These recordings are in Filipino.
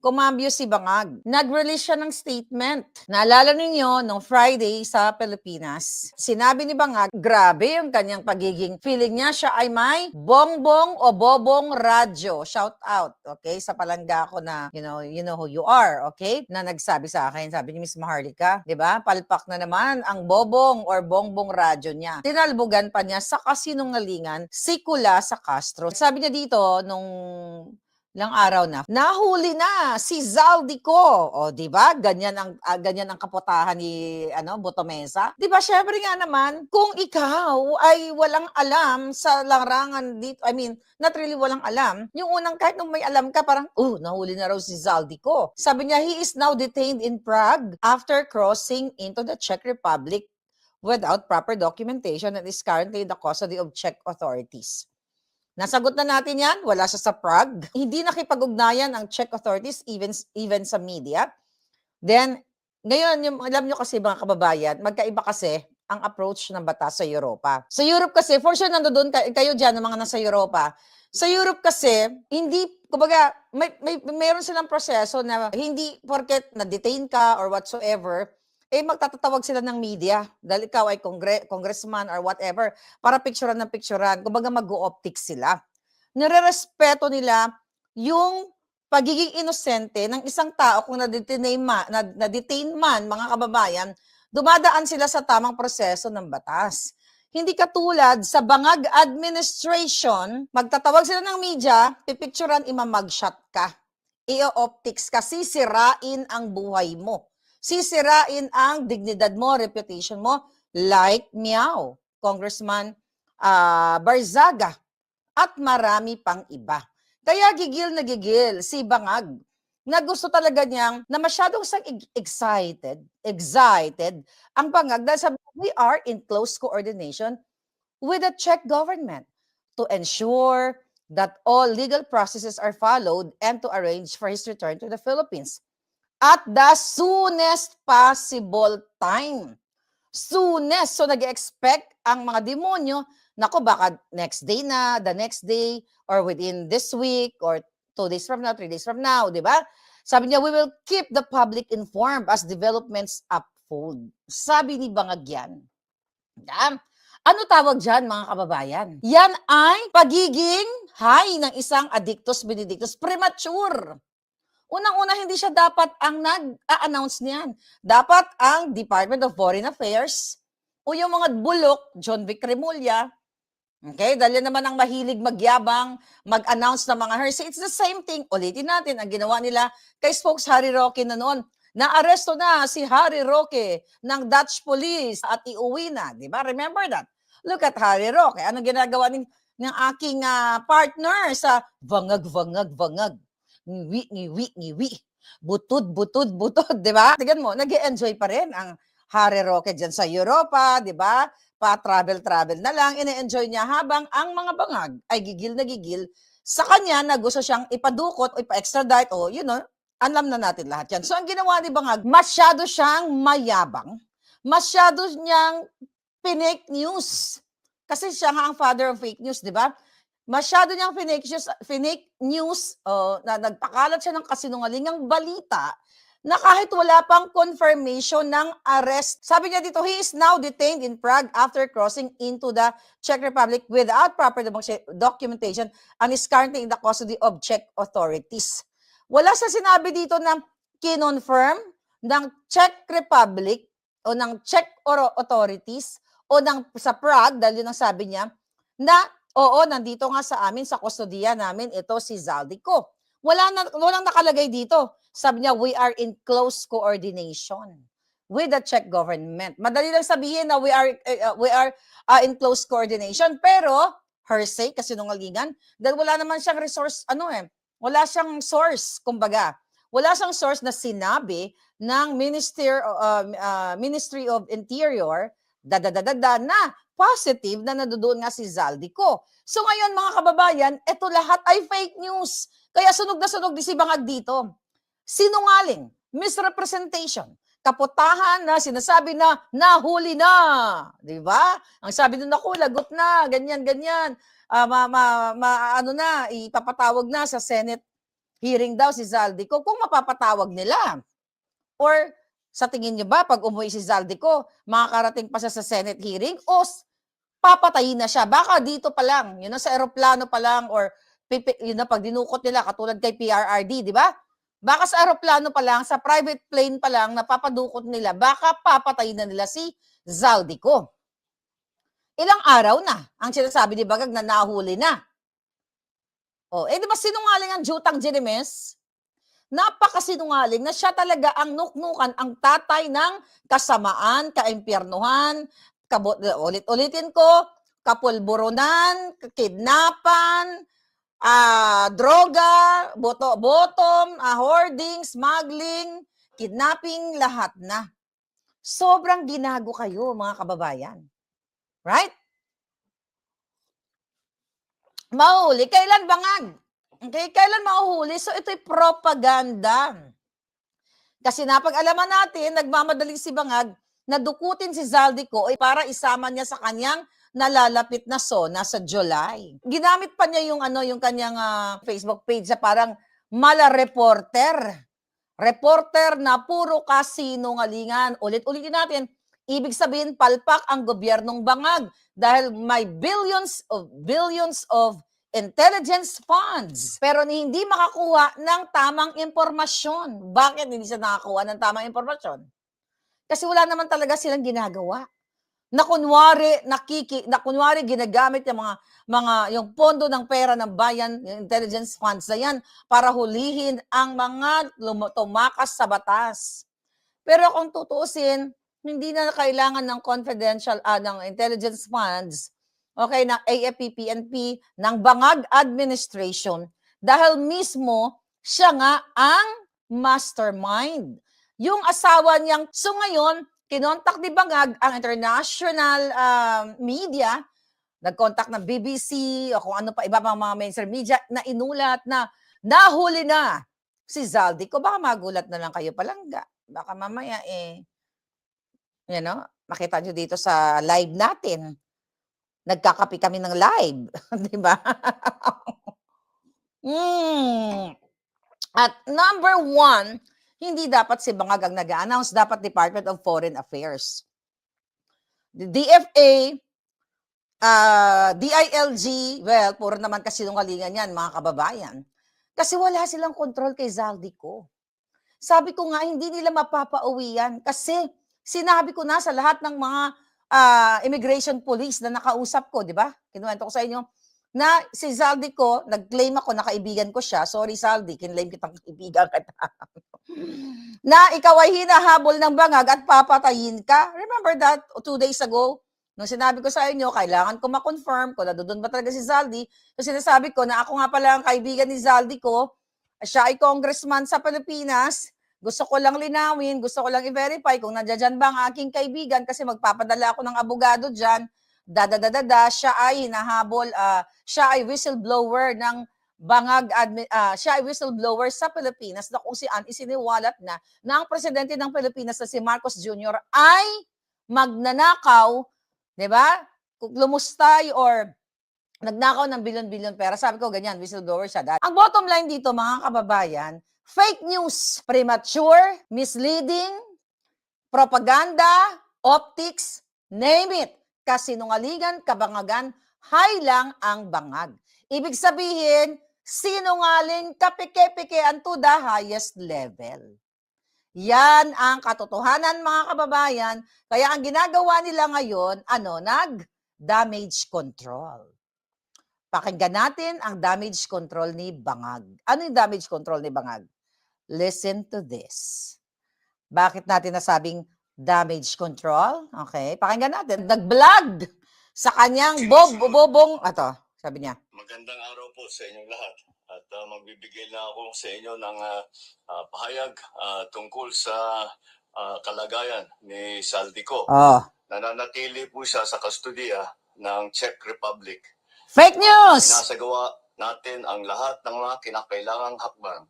kumambyo si Bangag. Nag-release siya ng statement. Naalala ninyo, nung Friday sa Pilipinas, sinabi ni Bangag, grabe yung kanyang pagiging, feeling niya siya ay may bongbong o bobong radyo. Shout out, okay? Sa palangga ko na, you know who you are, okay? Na nagsabi sa akin, sabi ni Miss Maharlika, di ba? Palpak na naman ang bobong or bongbong radyo niya. Tinalbugan pa niya sa kasinungalingan si Kula sa Castro. Sabi niya dito, nung ilang araw na, nahuli na si Zaldico. O, di ba? Ganyan ang kaputahan ni Boto Mesa. Di ba? Syempre nga naman, kung ikaw ay walang alam sa larangan dito, I mean, not really walang alam, yung unang kahit nung may alam ka, parang, nahuli na raw si Zaldico. Sabi niya, he is now detained in Prague after crossing into the Czech Republic without proper documentation and is currently in the custody of Czech authorities. Nasagot na natin yan, wala siya sa Prague. Hindi nakipag-ugnayan ang Czech authorities even sa media. Then, ngayon, alam nyo kasi mga kababayan, magkaiba kasi ang approach ng batas sa Europa. Sa Europe kasi, for sure nandoon kayo dyan, ng mga nasa Europa. Sa Europe kasi, hindi, kumbaga, mayroon silang proseso na hindi porket na-detain ka or whatsoever, magtatatawag sila ng media dahil ikaw ay congressman or whatever para picturean ng picturean. Kumbaga mag-o-optics sila. Nire-respeto nila yung pagiging inosente ng isang tao kung na-detain man, mga kababayan, dumadaan sila sa tamang proseso ng batas. Hindi katulad sa Bangag administration, magtatawag sila ng media, pipicturean, imamagshot ka. I-optics ka, sisirain ang buhay mo. Sisirain ang dignidad mo, reputation mo, like Miao, Congressman Barzaga, at marami pang iba. Kaya gigil na gigil si Bangag na gusto talaga niyang, na masyadong excited ang Bangag dahil sabi, we are in close coordination with the Czech government to ensure that all legal processes are followed and to arrange for his return to the Philippines at the soonest possible time. Soonest. So nag-expect ang mga demonyo, nako baka next day na, the next day, or within this week, or 2 days from now, 3 days from now, di ba? Sabi niya, we will keep the public informed as developments unfold. Sabi ni Bangag yan. Ano tawag dyan, mga kababayan? Yan ay pagiging high ng isang addictus benedictus, premature. Unang-una, hindi siya dapat ang nag-a-announce niyan. Dapat ang Department of Foreign Affairs o yung mga bulok, John Vic Remulla, okay, dahil naman ang mahilig magyabang, mag-announce ng mga hearsay. It's the same thing. Ulitin natin ang ginawa nila kay Spokes Harry Roque na noon. Naaresto na si Harry Roque ng Dutch police at iuwi na. Di ba? Remember that? Look at Harry Roque. Anong ginagawa ng aking partner sa vangag, ngiwi, butod, di ba? Tignan mo, nag-e-enjoy pa rin ang Harry Roque dyan sa Europa, di ba? Pa-travel na lang, ine-enjoy niya habang ang mga Bangag ay gigil na gigil sa kanya na gusto siyang ipadukot o ipa-extradite o, alam na natin lahat yan. So, ang ginawa ni Bangag, masyado siyang mayabang, masyado niyang fake news. Kasi siya nga ang father of fake news, di ba? Masyado niyang fake news na nagpakalat siya ng kasinungalingang balita na kahit wala pang confirmation ng arrest. Sabi niya dito, he is now detained in Prague after crossing into the Czech Republic without proper documentation and is currently in the custody of Czech authorities. Wala sa sinabi dito na kinonfirm ng Czech Republic o ng Czech authorities o sa Prague, dahil yun ang sabi niya, na oo, nandito nga sa amin, sa kustodiya namin, ito si Zaldico. Walang nakalagay dito. Sabi niya, we are in close coordination with the Czech government. Madali lang sabihin na we are in close coordination, pero hearsay, kasinungalingan, dahil wala naman siyang resource, wala siyang source, kumbaga. Wala siyang source na sinabi ng Ministry of Interior, na positive na nandoon nga si Zaldico. So ngayon mga kababayan, ito lahat ay fake news. Kaya sunog na sunog di si Bangag dito. Sinungaling, misrepresentation, kaputahan na sinasabi na nahuli na. Di ba? Ang sabi nun ako, lagot na, ganyan. Ipapatawag na sa Senate hearing daw si Zaldico kung mapapatawag nila. Or sa tingin niyo ba, pag umuwi si Zaldico, makakarating pa siya sa Senate hearing o papatayin na siya? Baka dito pa lang, yun na sa aeroplano pa lang or yun na pag dinukot nila, katulad kay PRRD, di ba? Baka sa aeroplano pa lang, sa private plane pa lang, napapadukot nila, baka papatayin na nila si Zaldico. Ilang araw na ang sinasabi ni Bagag na nahuli na. O, di ba sinungaling ang Jutang Jerimes? Napakasinungaling na siya talaga ang nuknukan, ang tatay ng kasamaan, kaimpyernuhan, ulit-ulitin ko, kapulburunan, kidnapan, droga, bottom, hoarding, smuggling, kidnapping, lahat na. Sobrang ginago kayo, mga kababayan. Right? Mahuli. Kailan bangag? Okay, kailan mahuhuli? So ito'y propaganda. Kasi napag-alaman natin, nagmamadaling si Bangag na dukutin si Zaldico para isama niya sa kanyang nalalapit na SONA sa July. Ginamit pa niya yung kanyang Facebook page sa parang mala reporter. Reporter na puro kasinungalingan. Ulit-ulitin natin, ibig sabihin palpak ang gobyernong Bangag dahil may billions of intelligence funds, pero hindi makakuha ng tamang impormasyon. Bakit hindi siya nakakuha ng tamang impormasyon? Kasi wala naman talaga silang ginagawa. Na kunwari ginagamit yung yung pondo ng pera ng bayan, yung intelligence funds na yan, para hulihin ang mga tumakas sa batas. Pero kung tutuusin, hindi na kailangan ng confidential, ng intelligence funds, okay, ng AFP, PNP, ng Bangag administration, dahil mismo siya nga ang mastermind. Yung asawa niyang, so ngayon, kinontak ni Bangag ang international media, nag-contact ng BBC o kung ano pa iba pang mga mainstream media na inulat na nahuli na si Zaldico. Baka magulat na lang kayo palangga. Baka mamaya makita nyo dito sa live natin. Nagkakapi kami ng live. Di ba? At number 1, hindi dapat si Bangag ang nag-a-announce, dapat Department of Foreign Affairs. The DFA, DILG, well, puro naman kasinungalingan yan, mga kababayan. Kasi wala silang control kay Zaldico. Sabi ko nga, hindi nila mapapauwi yan. Kasi sinabi ko na sa lahat ng mga immigration police na nakausap ko, di ba? Kinuwento ko sa inyo, na si Zaldico, nag-claim ako na kaibigan ko siya. Sorry, Zaldi, kinlaim kitang kaibigan kita. Na ikaw ay hinahabol ng Bangag at papatayin ka. Remember that 2 days ago? Nung sinabi ko sa inyo, kailangan ko ma-confirm kung nandoon ba talaga si Zaldi. Kasi sinasabi ko na ako nga pala ang kaibigan ni Zaldico. Siya ay congressman sa Pilipinas. Gusto ko lang linawin, gusto ko lang i-verify kung nandiyan ba ang aking kaibigan kasi magpapadala ako ng abogado dyan. Siya ay hinahabol, siya ay whistleblower ng Bangag, siya ay whistleblower sa Pilipinas na kung saan isiniwalat na ang presidente ng Pilipinas na si Marcos Jr. ay magnanakaw, di ba? Lumustay or nagnakaw ng bilyon-bilyon pera. Sabi ko, ganyan, whistleblower siya. Ang bottom line dito, mga kababayan, fake news, premature, misleading, propaganda, optics, name it. Kasinungalingan, kabangagan, high lang ang Bangag. Ibig sabihin, sinungaling, kapike-pikean to the highest level. Yan ang katotohanan, mga kababayan. Kaya ang ginagawa nila ngayon, damage control. Pakinggan natin ang damage control ni Bangag. Ano yung damage control ni Bangag? Listen to this. Bakit natin nasabing damage control? Okay, pakinggan natin. Nag-vlog sa kanyang bobong, sabi niya. Magandang araw po sa inyong lahat. At magbibigay na ako sa inyo ng pahayag tungkol sa kalagayan ni Zaldico. Nananatili po siya sa kustodiya ng Czech Republic. Fake news! Sinasagawa natin ang lahat ng mga kinakailangang hakbang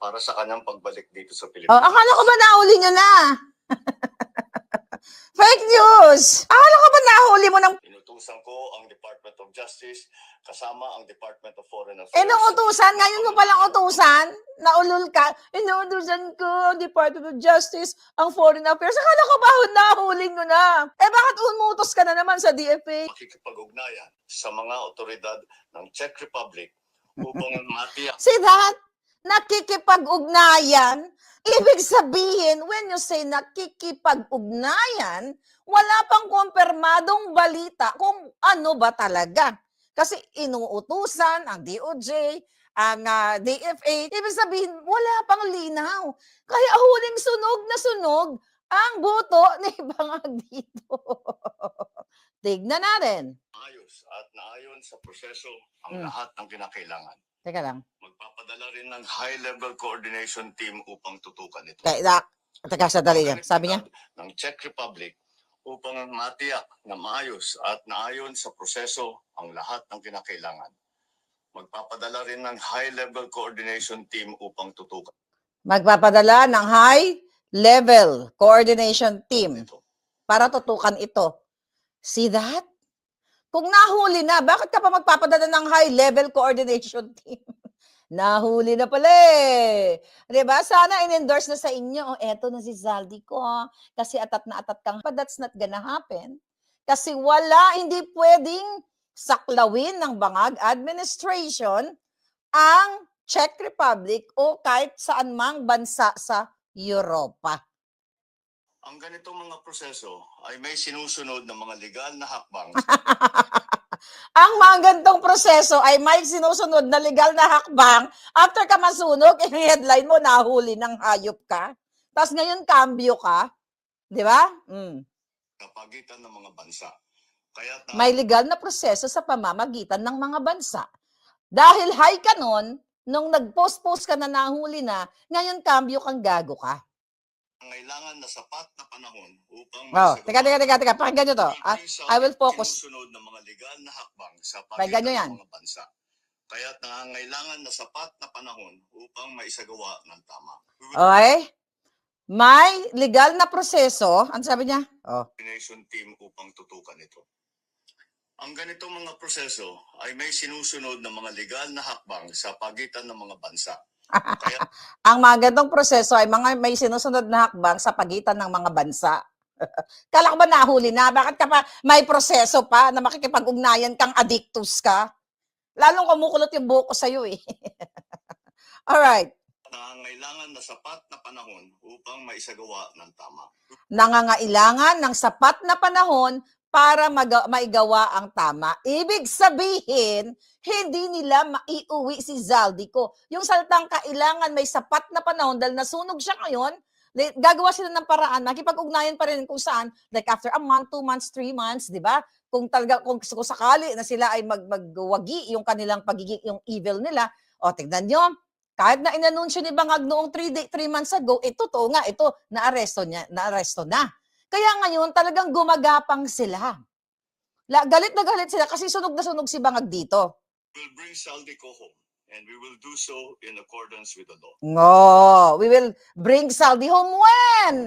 para sa kanyang pagbalik dito sa Pilipinas. Akala ko ba nahuli nyo na? Fake news! Akala ko ba nahuli mo ng... inuutusan ko ang Department of Justice kasama ang Department of Foreign Affairs. Nung utusan, ngayon mo palang utusan, naulol ka, inuutusan ko ang Department of Justice, ang Foreign Affairs. Akala ko ba nahuli nyo na? Bakit umutos ka na naman sa DFA? Makikipag-ugnayan sa mga otoridad ng Czech Republic upang matiyak. See that? Nakikipag-ugnayan, ibig sabihin, when you say nakikipag-ugnayan, wala pang kumpirmadong balita kung ano ba talaga. Kasi inuutusan ang DOJ, ang DFA, ibig sabihin, wala pang linaw. Kaya huling sunog na sunog ang buto ni Bangag dito. Tignan natin. Ayos at naayon sa proseso ang lahat ng kinakailangan. Teka lang. Magpapadala rin ng high-level coordination team upang tutukan ito. Teka, sadali yan. Sabi niya? Ng Czech Republic upang matiyak na maayos at naayon sa proseso ang lahat ng kinakailangan. Magpapadala rin ng high-level coordination team upang tutukan. Magpapadala ng high-level coordination team para tutukan ito. See that? Kung nahuli na, bakit ka pa magpapadala ng high-level coordination team? Nahuli na pala eh. Diba? Sana in-endorse na sa inyo. Eto na si Zaldico. Kasi atat na atat kang. But that's not gonna happen. Kasi hindi pwedeng saklawin ng Bangag administration ang Czech Republic o kahit saan mang bansa sa Europa. Ang ganitong mga proseso ay may sinusunod ng mga legal na hakbang. Ang mga ganitong proseso ay may sinusunod na legal na hakbang. After ka masunog, i-headline mo, nahuli ng hayop ka. Tapos ngayon, cambio ka. Di ba? Kapagitan ng mga bansa. May legal na proseso sa pamamagitan ng mga bansa. Dahil high ka nun, nung nag-post-post ka na nahuli na, ngayon cambio kang gago ka. Kailangan na sapat na panahon upang teka, pakinggan nyo to. I will focus. Sinusunod ng mga legal na hakbang sa pagitan ng mga bansa. Kaya nangangailangan na sapat na panahon upang maisagawa ng tama. Okay? May legal na proseso. Ano sabi niya? Coordination team upang tutukan ito. Ang ganitong mga proseso ay may sinusunod ng mga legal na hakbang sa pagitan ng mga bansa. Ang mga ganitong proseso ay may sinusunod na hakbang sa pagitan ng mga bansa. Kala ko ba nahuli na? Bakit ka pa may proseso pa na makikipag-ugnayan kang addictus ka? Lalong kumukulot yung buko sa'yo eh. Alright. Nangangailangan na sapat na panahon upang maisagawa ng tama. Nangangailangan ng sapat na panahon para maigawa ang tama. Ibig sabihin, hindi nila maiuwi si Zaldico. Yung salitang kailangan may sapat na panahon dahil nasunog siya ngayon, gagawa sila ng paraan, makipag-ugnayan pa rin kung saan, like after a month, 2 months, 3 months, di ba? Kung sakali na sila ay magwagi yung kanilang pagiging, yung evil nila, tignan nyo, kahit na inanunsyo ni Bangag noong 3 months ago, totoo nga, ito, naaresto na. Kaya ngayon, talagang gumagapang sila. Galit na galit sila kasi sunog na sunog si Bangag dito. We'll bring Zaldico home and we will do so in accordance with the law. No, we will bring Zaldi home when?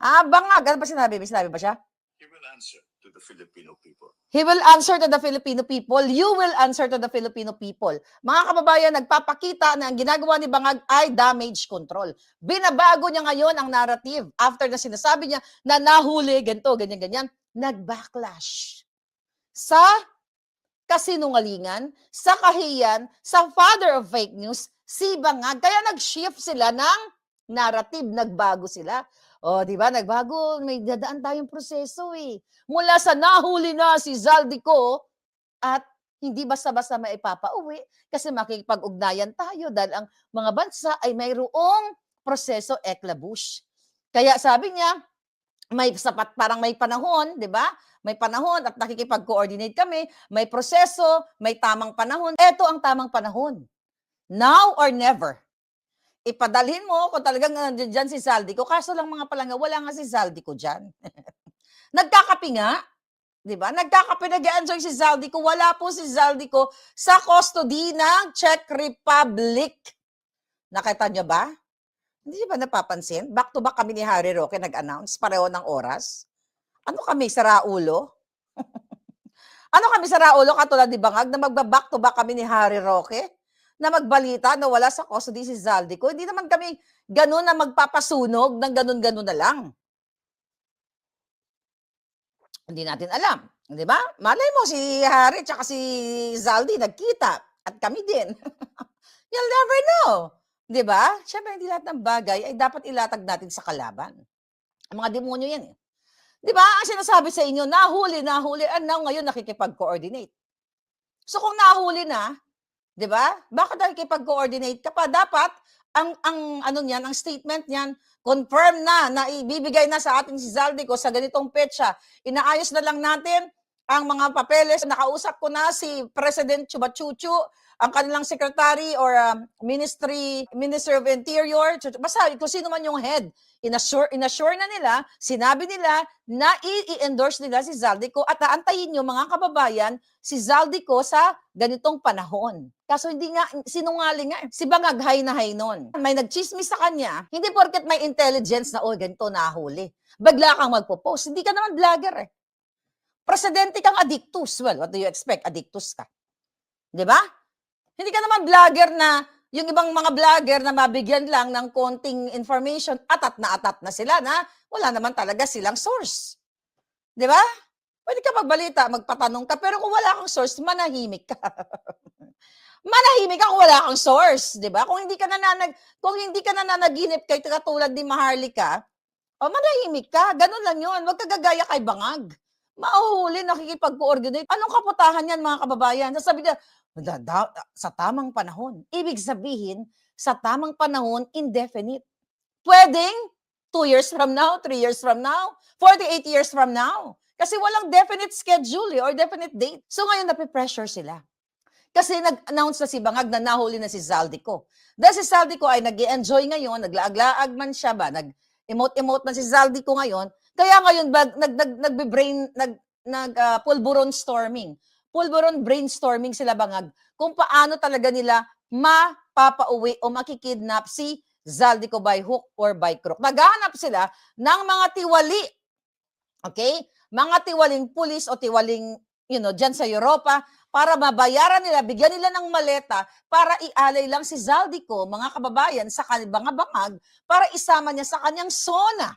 Bangag, ano ba sinabi? May sinabi ba siya? He will answer to the Filipino people. He will answer to the Filipino people. You will answer to the Filipino people. Mga kababayan, nagpapakita na ang ginagawa ni Bangag ay damage control. Binabago niya ngayon ang narrative. After na sinasabi niya na nahuli, ganito, ganyan-ganyan, nag-backlash sa kasinungalingan, sa kahiyan, sa father of fake news, si Bangag. Kaya nag-shift sila ng narrative, nagbago sila. Di ba? Nagbago, may dadaan tayong proseso eh. Mula sa nahuli na si Zaldico at hindi basta-basta maipapauwi kasi makikipag-ugnayan tayo dahil ang mga bansa ay mayroong proseso eklabush. Kaya sabi niya, may sapat, parang may panahon, di ba? May panahon at nakikipag-coordinate kami, may proseso, may tamang panahon. Ito ang tamang panahon. Now or never. Ipadalhin mo kung talagang nandiyan si Zaldico. Kaso lang mga palanga, wala nga si Zaldico dyan. Nagkakapi nga. Di ba? Nagkakapi, nag-enjoy si Zaldico. Wala po si Zaldico sa custody ng Czech Republic. Nakita niyo ba? Hindi ba napapansin? Back to back kami ni Harry Roque nag-announce. Pareho ng oras. Ano kami, saraulo? Ano kami sa Raulo katulad ni Bangag na magba-back to back kami ni Harry Roque na magbalita na wala sa custody si Zaldico. Hindi naman kami ganun na magpapasunog ng ganun-ganun na lang. Hindi natin alam. Di ba? Malay mo si Harry at si Zaldi nagkita at kami din. You'll never know. Di ba? Siyempre, hindi lahat ng bagay ay dapat ilatag natin sa kalaban. Ang mga demonyo yan eh. Di ba? Ang sinasabi sa inyo, nahuli, ngayon nakikipag-coordinate. So kung nahuli na, di ba? Bakit nakikipag-coordinate ka pa? Dapat, ang statement niyan, confirm na ibibigay na sa atin si Zaldico sa ganitong petsa. Inaayos na lang natin ang mga papeles. Nakausap ko na si President Chubachuchu, ang kanilang secretary or Minister of Interior, basta kung sino man yung head, inassure na nila, sinabi nila na i-endorse nila si Zaldico at aantayin nyo mga kababayan si Zaldico sa ganitong panahon. Kaso hindi nga, sinungaling nga. Si Bangag hay na hay nun. May nagchismis sa kanya, hindi porket may intelligence na, ganito nahuli. Bagla kang magpo-post. Hindi ka naman vlogger eh. Presidente kang addictus. Well, what do you expect? Addictus ka. Di ba? Hindi ka naman vlogger na yung ibang mga vlogger na mabigyan lang ng konting information, atat na sila na wala naman talaga silang source. Di ba? Pwede ka magbalita, magpatanong ka, pero kung wala kang source, manahimik ka. Manahimik ka kung wala kang source, di ba? Kung hindi ka nananaginip kay katulad ni Maharlika, manahimik ka. Ganun lang yun. Huwag ka gagaya kay Bangag. Mauhuli, nakikipag-coordinate. Anong kaputahan yan, mga kababayan? Sasabi niya, sa tamang panahon. Ibig sabihin, sa tamang panahon, indefinite. Pwedeng 2 years from now, 3 years from now, 48 years from now. Kasi walang definite schedule or definite date. So ngayon, napipressure sila. Kasi nag-announce na si Bangag na nahuli na si Zaldico. Dahil si Zaldico ay nag-i-enjoy ngayon, naglaag-laag man siya ba, nag-emote-emote man si Zaldico ngayon, kaya ngayon pulburon storming. Pulburon brainstorming sila Bangag kung paano talaga nila mapapauwi o makikidnap si Zaldico by hook or by crook. Naghahanap sila ng mga tiwali. Okay? Mga tiwaling pulis o tiwaling, dyan sa Europa para mabayaran nila, bigyan nila ng maleta para ialay lang si Zaldico, mga kababayan, sa mga Bangag para isama niya sa kanyang zona.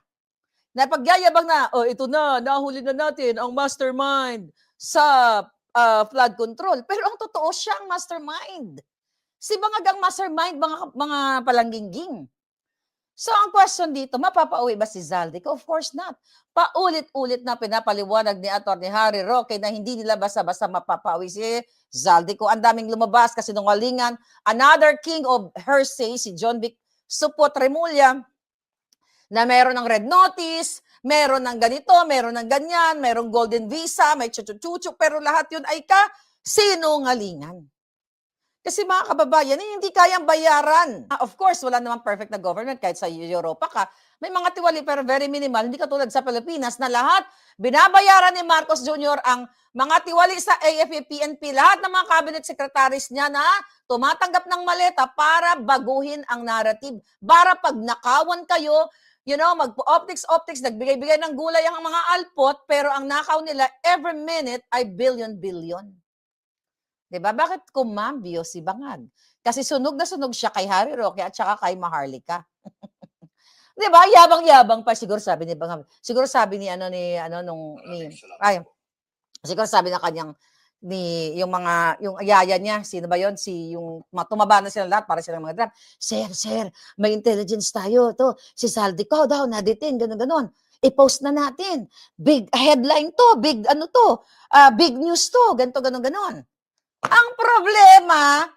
Na pagyayabang na, ito na, nahuli na natin ang mastermind sa flood control. Pero ang totoo siya ang mastermind. Si Bangag ang mastermind, mga palangginging. So ang question dito, mapapauwi ba si Zaldico? Of course not. Paulit-ulit na pinapaliwanag ni Atty. Harry Roque na hindi nila basta-basta mapapauwi si Zaldico. Ang daming lumabas kasi nungalingan. Another king of hearsay, si John Vic Supot Remulla, na meron ng red notice, meron ng ganito, meron ng ganyan, merong golden visa, may chuchu-chuchu, pero lahat yun ay sinungalingan. Kasi mga kababayan, hindi kayang bayaran. Of course, wala namang perfect na government kahit sa Europa ka. May mga tiwali pero very minimal, hindi katulad sa Pilipinas na lahat binabayaran ni Marcos Jr. ang mga tiwali sa AFP, PNP, lahat ng mga cabinet secretaries niya na tumatanggap ng maleta para baguhin ang narrative. Para pag nakawan kayo, mag-optics, nagbigay-bigay ng gulay ang mga alpot, pero ang nakaw nila every minute ay billion. Diba? Bakit kumambyo si Bangag? Kasi sunog na sunog siya kay Harry Roque at saka kay Maharlika. Diba? Yabang-yabang pa siguro sabi ni Bangag. Siguro sabi siguro sabi na kanyang yung yaya niya, sino ba yon? Yung tumaba na sila lahat para silang mga drum. Sir, may intelligence tayo. Si Zaldico daw, naditin, ganun. I-post na natin. Big headline to, big big news to, ganun. Ang problema,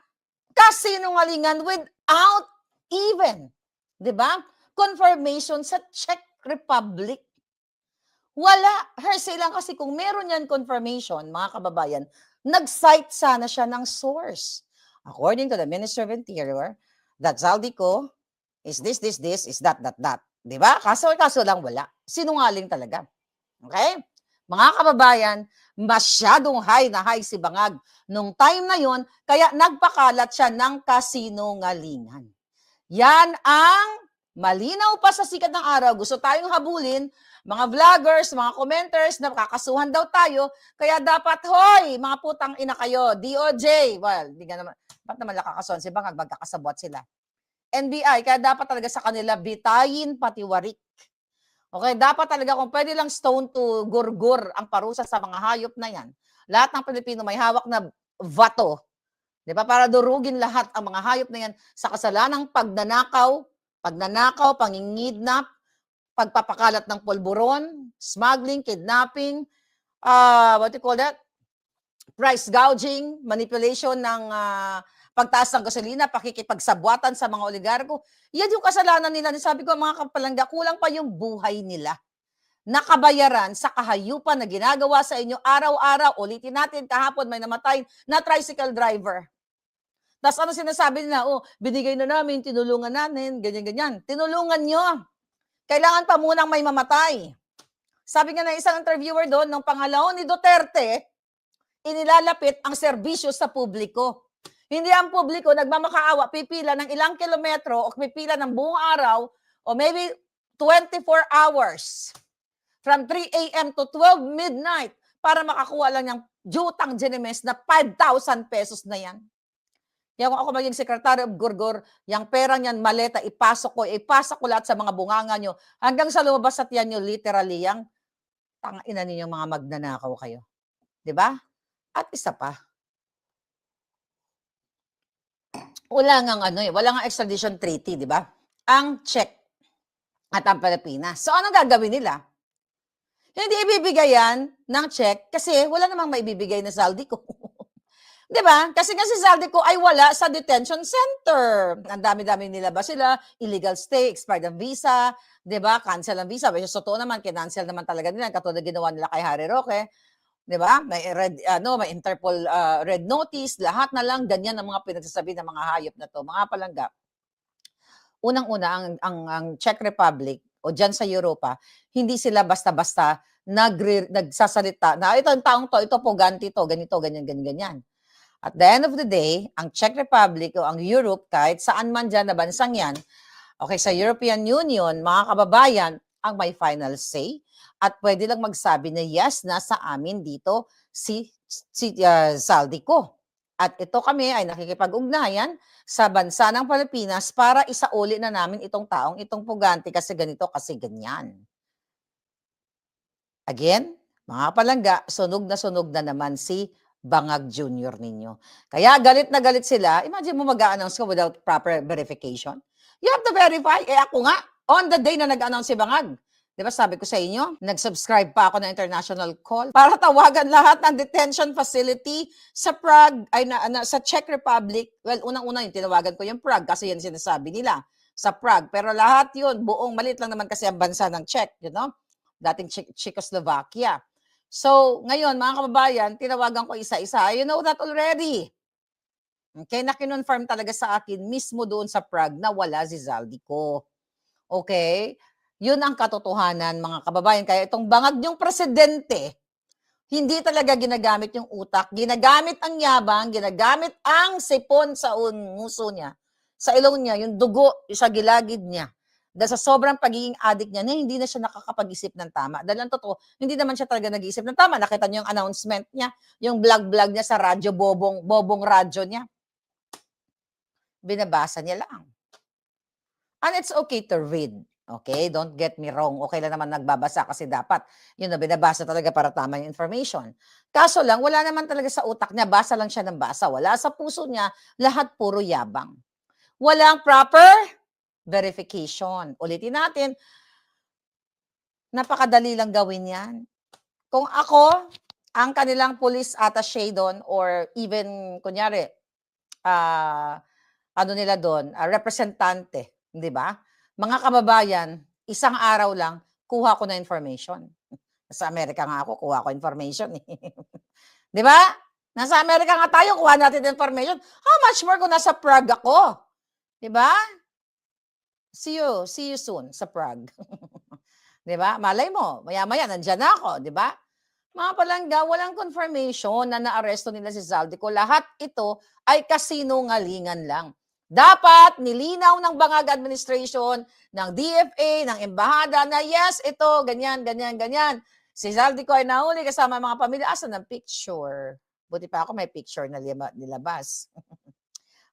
kasinungalingan without even, di ba? Confirmation sa Czech Republic. Wala. Hearsay lang kasi kung meron yan confirmation, mga kababayan, nag-cite sana siya ng source. According to the Minister of Interior, that Zaldico is this, is that. Di ba? Kaso lang wala. Sinungaling talaga. Okay? Mga kababayan, masyadong high na high si Bangag nung time na yon, kaya nagpakalat siya ng kasinungalingan. Yan ang Malinaw pa sa sikat ng araw, gusto tayong habulin, mga vloggers, mga commenters, na kakasuhan daw tayo, kaya dapat, hoy, mga putang ina kayo, DOJ, well, hindi nga naman, ba't naman nakakasuhan si Bangag, magkakasabwat sila. NBI, kaya dapat talaga sa kanila bitayin pati warik. Okay, dapat talaga kung pwede lang stone to gurgur ang parusa sa mga hayop na yan. Lahat ng Pilipino may hawak na vato, di ba? Para durugin lahat ang mga hayop na yan sa kasalanang pagnanakaw, pangingidnap, pagpapakalat ng polburon, smuggling, kidnapping, what do you call that? Price gouging, manipulation ng pagtaas ng gasolina, pakikipagsabwatan sa mga oligarko. Yan yung kasalanan nila. Sabi ko, mga kapalangga, kulang pa yung buhay nila. Nakabayaran sa kahayupan na ginagawa sa inyo araw-araw. Ulitin natin, kahapon may namatay na tricycle driver. Tapos ano sinasabi nila? Oh, binigay na namin, tinulungan namin, ganyan-ganyan. Tinulungan nyo. Kailangan pa munang may mamatay. Sabi nga na isang interviewer doon, nung pangalawang ni Duterte, inilalapit ang serbisyo sa publiko. Hindi ang publiko nagmamakaawa, pipila ng ilang kilometro o pipila ng buong araw o maybe 24 hours from 3 a.m. to 12 midnight para makakuha lang ng jutang Ginemes na 5,000 pesos na yan. Kaya kung ako maging Secretary of Gurgur, yung pera niyan, maleta, ipasok ko lahat sa mga bunganga nyo, hanggang sa lumabas at yan nyo, literally, yung tangina ninyong mga magnanakaw kayo. Diba? At isa pa, wala nga extradition treaty, diba? Ang Czech at ang Pilipinas. So, anong gagawin nila? Hindi ibibigay yan ng Czech kasi wala namang maibibigay na Zaldico. Di ba? Kasi si Zaldico ay wala sa detention center. Ang dami-dami nilabas sila, illegal stay, expired ang visa, di ba? Cancel ang visa. Which is totoo naman, kinancel naman talaga nila, katulad ginawa nila kay Harry Roque. Di ba? May may Interpol red notice, lahat na lang ganyan ang mga pinagsasabi ng mga hayop na to. Mga palangga. Unang-una ang Czech Republic o diyan sa Europa, hindi sila basta-basta nagsasalita na itong taong to, ito poganti to, ganito, ganyan. At the end of the day, ang Czech Republic o ang Europe, kahit saan man dyan na bansang yan, okay, sa European Union, mga kababayan, ang may final say at pwede lang magsabi na yes, nasa amin dito si Zaldico. At ito kami ay nakikipag-ugnayan sa bansa ng Pilipinas para isauli na namin itong taong itong puganti kasi ganito, kasi ganyan. Again, mga palangga, sunog na naman si Bangag Jr. ninyo. Kaya galit na galit sila. Imagine mo mag-a-announce ka without proper verification. You have to verify. Ako nga, on the day na nag-announce si Bangag, di ba sabi ko sa inyo, nag-subscribe pa ako ng international call para tawagan lahat ng detention facility sa Prague, sa Czech Republic. Well, unang-una yung tinawagan ko yung Prague kasi yan sinasabi nila sa Prague. Pero lahat yun, buong maliit lang naman kasi ang bansa ng Czech, you know? Dating Czechoslovakia. So, ngayon, mga kababayan, tinawagan ko isa-isa. You know that already. Okay, nakinonfirm talaga sa akin mismo doon sa Prague na wala si Zaldico. Okay? Yun ang katotohanan, mga kababayan. Kaya itong bangag niyong presidente, hindi talaga ginagamit yung utak. Ginagamit ang yabang, ginagamit ang sipon sa nguso niya. Sa ilong niya, yung dugo sa gilagid niya. Dahil sa sobrang pagiging addict niya, na hindi na siya nakakapag-isip ng tama. Dahil ang totoo, hindi naman siya talaga nag-iisip ng tama. Nakita niyo yung announcement niya, yung vlog niya sa radyo, bobong radyo niya. Binabasa niya lang. And it's okay to read. Okay? Don't get me wrong. Okay lang naman nagbabasa kasi dapat yun na binabasa talaga para tama yung information. Kaso lang, wala naman talaga sa utak niya. Basa lang siya ng basa. Wala sa puso niya. Lahat puro yabang. Walang proper verification. Ulitin natin, napakadali lang gawin yan. Kung ako, ang kanilang police attaché doon or even, kunyari, nila doon, representante, di ba? Mga kababayan, isang araw lang, kuha ko na information. Sa Amerika nga ako, kuha ko information. Di ba? Nasa Amerika nga tayo, kuha natin information. How much more kung nasa Prague ako? Di ba? See you soon sa Prague. 'Di ba? Malay mo, maya-maya nandiyan na ako, 'di ba? Mga palangga, walang confirmation na naaresto nila si Zaldico. Lahat ito ay kasinungalingan lang. Dapat nilinaw ng Bangag Administration, ng DFA, ng Embahada na yes, ito, ganyan, ganyan, ganyan. Si Zaldico ay nahuli kasama mga pamilya. Asan ang picture? Buti pa ako may picture na nilabas.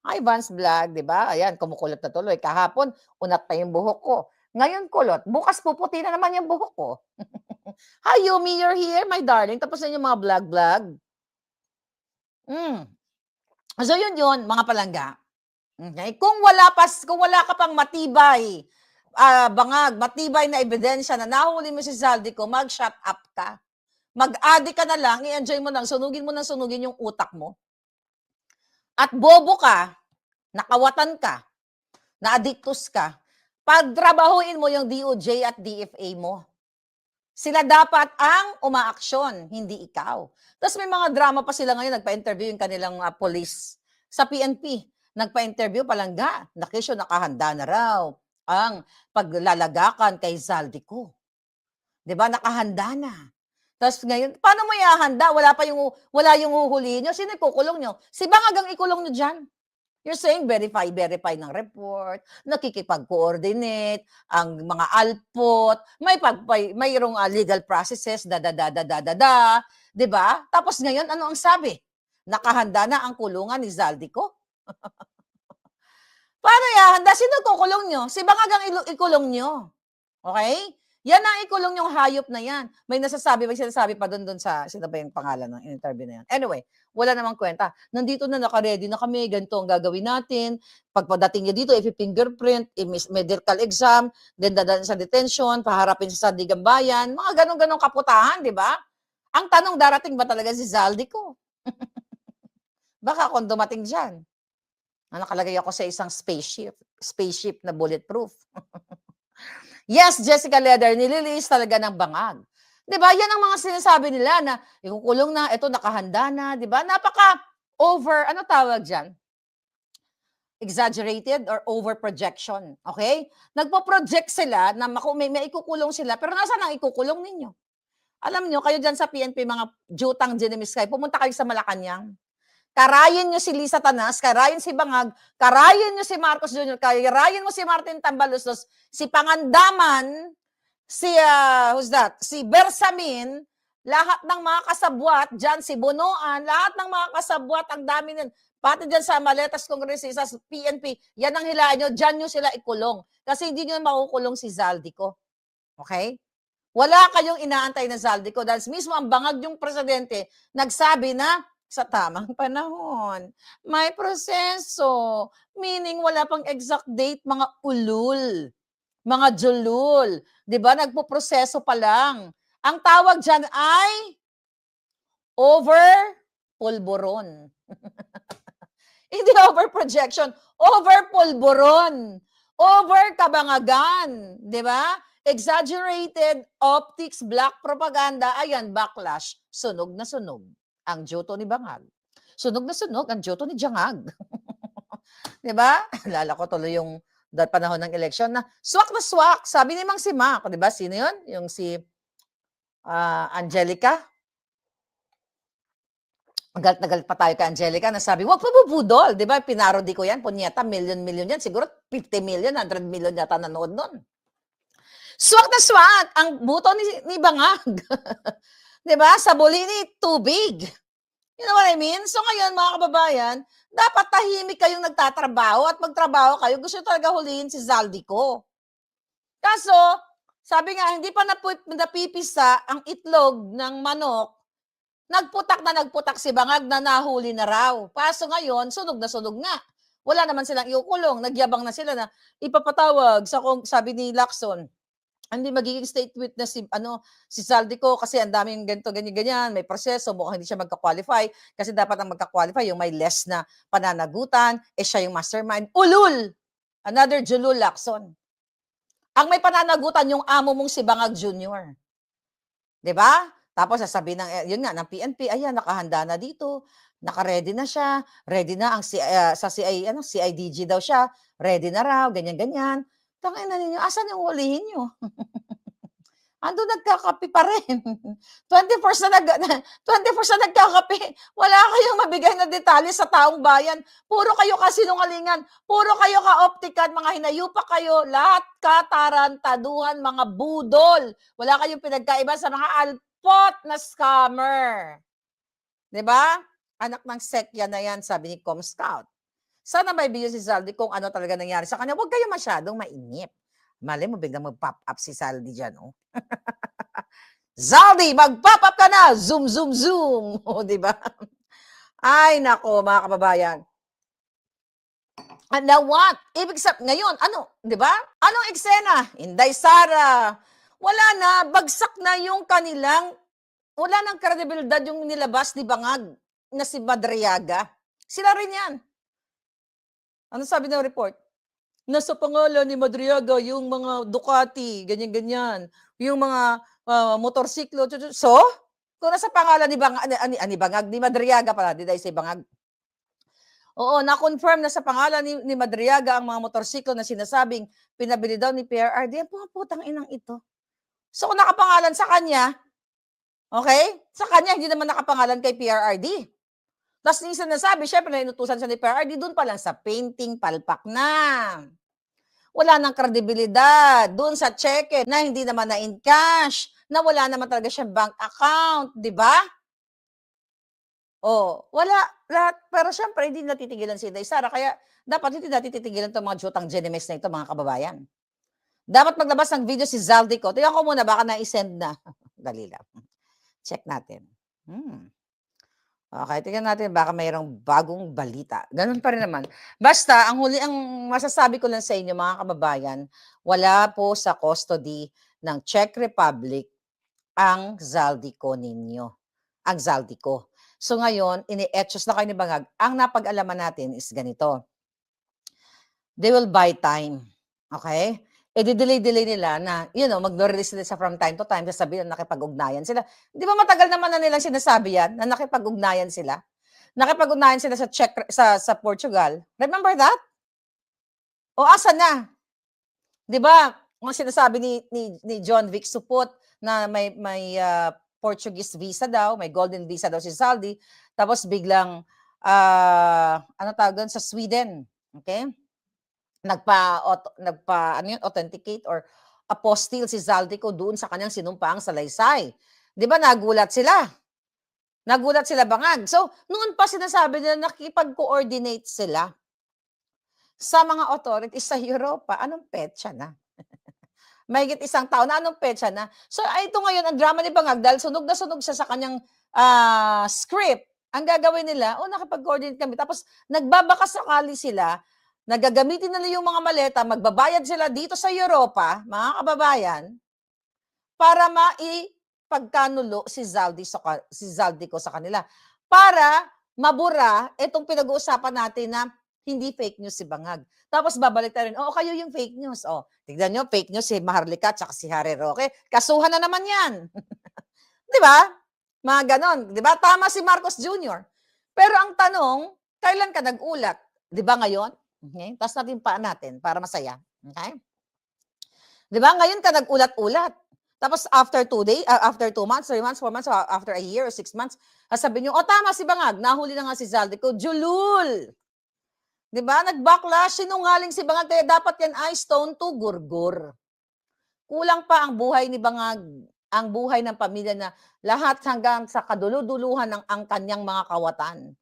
Ay, Vance Vlog, di ba? Ayan, kumukulot na tuloy. Kahapon, unat pa yung buhok ko. Ngayon kulot. Bukas puputi na naman yung buhok ko. Hi, Yumi, you're here, my darling. Tapos na yung mga vlog-vlog. So, yun, mga palangga. Okay? Kung wala ka pang matibay, Bangag, matibay na ebidensya na nahuli mo si Zaldico, mag-shut up ka. Mag-addict ka na lang, i-enjoy mo lang, sunugin mo ng sunugin yung utak mo. At bobo ka, nakawatan ka, na-addictus ka, pagtrabahuin mo yung DOJ at DFA mo. Sila dapat ang umaaksyon, hindi ikaw. Tapos may mga drama pa sila ngayon, nagpa-interview yung kanilang police sa PNP. Nagpa-interview palangga, nakisyo nakahanda na raw ang paglalagakan kay Zaldico. 'Di ba? Nakahanda na. Tapos ngayon, paano mo ihahanda? Wala yung huhulihin nyo. Sino ikukulong nyo? Si Bangag ang ikulong nyo dyan. You're saying verify ng report, nakikipag-coordinate, ang mga alpot, mayroong legal processes, di ba? Tapos ngayon, ano ang sabi? Nakahanda na ang kulungan ni Zaldico? Paano ihahanda? Sino kukulong nyo? Si Bangag ang ikulong nyo. Okay? Yan ang ikulong yung hayop na yan. May sinasabi pa doon sa, sino ba yung pangalan ng interview na yan? Anyway, wala namang kwenta. Nandito na, naka-ready na kami, ganito ang gagawin natin. Pagpadating niya dito, i-fingerprint, medical exam, then dadalhin sa detention, paharapin sa Sandigan Bayan, mga ganong-ganong kaputahan, di ba? Ang tanong, darating ba talaga si Zaldico? Baka kung dumating dyan, nakalagay ako sa isang spaceship na bulletproof. Yes, Jessica Leder, nililis talaga ng Bangag. 'Di ba? Yan ang mga sinasabi nila na ikukulong na, ito nakahanda na, 'di ba? Napaka-over, ano tawag diyan? Exaggerated or over-projection, okay? Nagpo-project sila na may ikukulong sila, pero nasaan ang ikukulong ninyo? Alam nyo, kayo dyan sa PNP, mga jutang Jinemiskay, pumunta kayo sa Malacanang. Karayin nyo si Lisa Tanas, karayin si Bangag, karayin nyo si Marcos Jr., karayin mo si Martin Tambaluslos, si Pangandaman, who's that? Si Bersamin, lahat ng mga kasabwat dyan, si Bonoan, lahat ng mga kasabwat, ang dami nun, pati dyan sa Maletas Kongresista, sa PNP, yan ang hilaan nyo, dyan nyo sila ikulong. Kasi hindi nyo makukulong si Zaldico. Okay? Wala kayong inaantay na Zaldico dahil mismo ang Bangag yung presidente, nagsabi na, sa tamang panahon. May proseso. Meaning, wala pang exact date, mga ulul, mga julul. Di ba? Nagpo-proseso pa lang. Ang tawag dyan ay over-pulburon. Hindi over-projection, over-pulburon, over-kabangagan. Di ba? Exaggerated optics, black propaganda. Ayan, backlash. Sunog na sunog ang joto ni Bangag. Sunog na sunog ang joto ni Jangag. 'Di ba? Alala ko tuloy yung panahon ng eleksyon na swak na swak. Sabi ni Mang Simak, 'di ba? Sino 'yon? Yung si Angelica. Galit na galit pa tayo kay Angelica na sabi, wag pa bubudol. 'Di ba? Pinarody ko yan. Punyeta, million yan. Siguro 50 million, 100 million yata nanood nun. Swak na swak ang buto ni Bangag. 'Di ba? Sa Bolini, too big. You know what I mean? So ngayon, mga kababayan, dapat tahimik kayong nagtatrabaho at magtrabaho kayo. Gusto talaga hulihin si Zaldico. Kaso, sabi nga, hindi pa napipisa ang itlog ng manok. Nagputak si Bangag na nahuli na raw. Kaso ngayon, sunog na sunog nga. Wala naman silang iukulong. Nagyabang na sila na ipapatawag sa sabi ni Lacson. Hindi magiging state witness si Zaldico kasi ang daming ganito, ganyan, may proseso, mukhang hindi siya magka-qualify kasi dapat ang magka-qualify yung may less na pananagutan, siya yung mastermind. Ulul! Another Julul Lacson. Ang may pananagutan yung amo mong si Bangag Jr. 'Di ba? Tapos sasabihin yun nga, ng PNP, ayan, nakahanda na dito, naka-ready na siya, ready na ang CIDG daw siya, ready na raw, ganyan. Tangina ninyo, asan yung hulihin nyo? Andun nagkakape pa rin. 24 na 24 na nagkakape. Wala kayong mabigay na detalye sa taong bayan. Puro kayo kasinungalingan. Puro kayo ka-optican, mga hinayupa kayo. Lahat katarantaduhan, mga budol. Wala kayong pinagkaiba sa mga alpot na scammer. 'Di ba? Anak ng sekya na yan, sabi ni Com Scout. Sana may video si Zaldi kung ano talaga nangyari sa kanya. Huwag kayo masyadong mainip. Malay mo, biglang mag-pop up si Zaldi dyan, oh. Zaldi, mag-pop up ka na! Zoom, zoom, zoom! O, di ba? Ay, nako, mga kababayan. And now what? Ibig sabihin, ngayon, ano, di ba? Anong eksena? Inday Sara. Wala na, bagsak na yung kanilang, wala nang kredibilidad yung nilabas ni Bangag na si Madriaga. Sila rin yan. Ano sabi ng report? Nasa pangalan ni Madriaga yung mga Ducati, ganyan-ganyan. Yung mga motorsiklo. So, kung nasa pangalan ni Bangag, ni Madriaga pala, di dahil si Bangag. Oo, na-confirm na sa pangalan ni Madriaga ang mga motorsiklo na sinasabing pinabili daw ni PRRD. Ang putang inang ito. So, kung nakapangalan sa kanya, okay? Sa kanya, hindi naman nakapangalan kay PRRD. Tapos yung sinasabi, syempre, inutusan siya ni PRRD, doon pa lang sa painting, palpak na. Wala nang kredibilidad. Doon sa cheque na hindi naman na in cash, na wala naman talaga siyang bank account, di ba? Oh, wala. Lahat. Pero syempre, hindi natitigilan si Inday Sara. Kaya dapat hindi natin titigilan itong mga jutang Genemes na ito, mga kababayan. Dapat maglabas ng video si Zaldico. Tingnan ko muna, baka na-send na. Dali lang. Check natin. Okay, tingnan natin baka mayroong bagong balita. Ganun pa rin naman. Basta, ang masasabi ko lang sa inyo, mga kababayan, wala po sa custody ng Czech Republic ang Zaldico ninyo. Ang Zaldico. So ngayon, ini-etchos na kayo ni Bangag. Ang napag-alaman natin is ganito. They will buy time. Okay? I-delay nila na, mag-release nila sa from time to time, sasabihin na nakipag-ugnayan sila. Di ba matagal naman na nilang sinasabi yan, na nakipag-ugnayan sila? Nakipag-ugnayan sila sa sa Portugal. Remember that? O asa na? Di ba, kung sinasabi ni John Vic Supot na may Portuguese visa daw, may golden visa daw si Zaldi, tapos biglang, ano tawag doon, sa Sweden. Okay? Authenticate or apostille si Zaldico doon sa kanyang sinumpaang salaysay. Di ba nagulat sila? Nagulat sila Bangag. So, noon pa sinasabi nila nakipag-coordinate sila sa mga authorities sa Europa. Anong petsa na? Mahigit isang taon na, anong petsa na? So, ito ngayon, ang drama ni Bangag, dahil sunog na sunog siya sa kanyang script, ang gagawin nila, nakipag-coordinate kami. Tapos, nagbabaka sakali sila, nagagamitin nila yung mga maleta, magbabayad sila dito sa Europa, mga kababayan, para maipagkanulo si Zaldico sa kanila. Para mabura itong pinag-uusapan natin na hindi fake news si Bangag. Tapos babalik tayo rin, kayo yung fake news. Tignan nyo, fake news si Maharlika at si Harry Roque. Kasuhan na naman yan. Di ba? Mga ganon. Di ba? Tama si Marcos Jr. Pero ang tanong, kailan ka nag-ulat? Di ba ngayon? Okay? Tapos natin paan natin para masaya. Okay? Di ba? Ngayon ka nag-ulat-ulat. Tapos after 2 days, after 2 months, 3 months, 4 months, after a year or 6 months, sabihin nyo, tama si Bangag, nahuli na nga si Zaldico. Julul! Di ba? Nag-backlash, sinungaling si Bangag, kaya dapat yan ay stone to gurgur. Kulang pa ang buhay ni Bangag, ang buhay ng pamilya na lahat hanggang sa kaduluduluhan ng ang kanyang mga kawatan.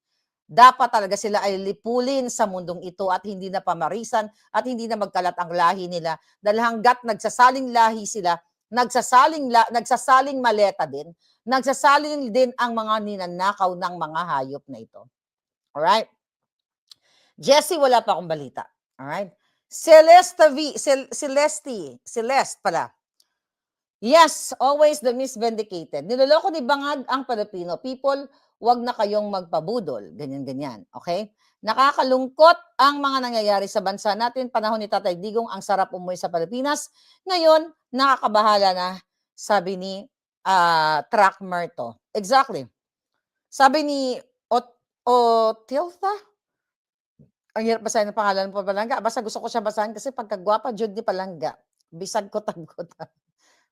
Dapat talaga sila ay lipulin sa mundong ito at hindi na pamarisan at hindi na magkalat ang lahi nila. Dahil hanggat nagsasaling lahi sila, nagsasaling maleta din, nagsasaling din ang mga ninanakaw ng mga hayop na ito. Alright? Jessie, wala pa akong balita. Alright? Celeste pala. Yes, always the misvindicated. Niloloko ni Bangag ang Pilipino people, wag na kayong magpabudol. Ganyan-ganyan. Okay? Nakakalungkot ang mga nangyayari sa bansa natin. Panahon ni Tatay Digong, ang sarap umuwi sa Pilipinas. Ngayon, nakakabahala na, sabi ni Track Merto. Exactly. Sabi ni Otilta, ang hirap basahin ng pangalan ng Palangga. Basta gusto ko siya basahin kasi pagkagwapa, Jude ni Palangga. Bisag ko tagkot.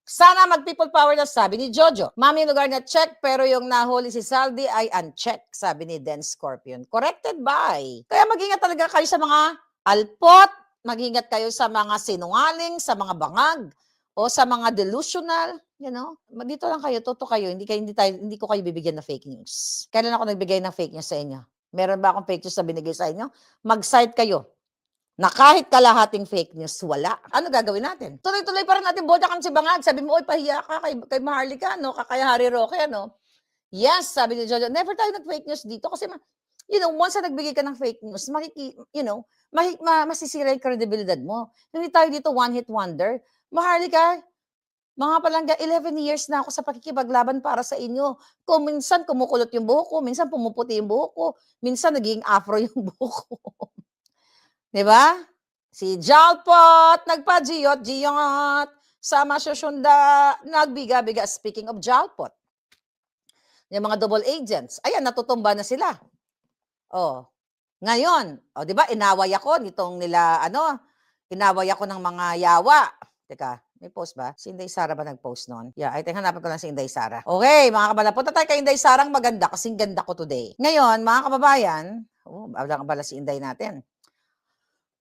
Sana mag-people power na, sabi ni Jojo. Mami, lugar na check, pero yung nahuli si Saldi ay uncheck, sabi ni Den Scorpion. Corrected by. Kaya mag-ingat talaga kayo sa mga alpot, mag-ingat kayo sa mga sinungaling, sa mga bangag, o sa mga delusional, you know. Dito lang kayo, totoo kayo, hindi ko kayo bibigyan ng fake news. Kailan ako nagbigay ng fake news sa inyo? Meron ba akong fake news na binigay sa inyo? Mag-site kayo na kahit kalahating fake news, wala. Ano gagawin natin? Tuloy-tuloy pa rin natin bodakan si Bangag. Sabi mo, oy, pahiya ka kay Maharlika, no? Kay Harry Roque, no? Yes, sabi ni Jojo, never tayo nag-fake news dito kasi, once na nagbigay ka ng fake news, masisira yung credibility mo. Hindi tayo dito one-hit wonder. Maharlika, mga palangga, 11 years na ako sa pakikipaglaban para sa inyo. Kung minsan kumukulot yung buhok ko, minsan pumuputi yung buhok ko, minsan naging afro yung buhok ko. Diba? Si Jalpot, nagpa-jiyot, sama Shoshunda, nagbiga-biga. Speaking of Jalpot, yung mga double agents, ayan, natutumba na sila. Oh, ngayon, diba, inaway ako nitong inaway ako ng mga yawa. Teka, may post ba? Si Inday Sara ba nag-post noon? Yeah, I think hanapin ko lang si Inday Sara. Okay, mga kabala, punta tayo kay Inday Sarang maganda kasing ganda ko today. Ngayon, mga kababayan, abala si Inday natin.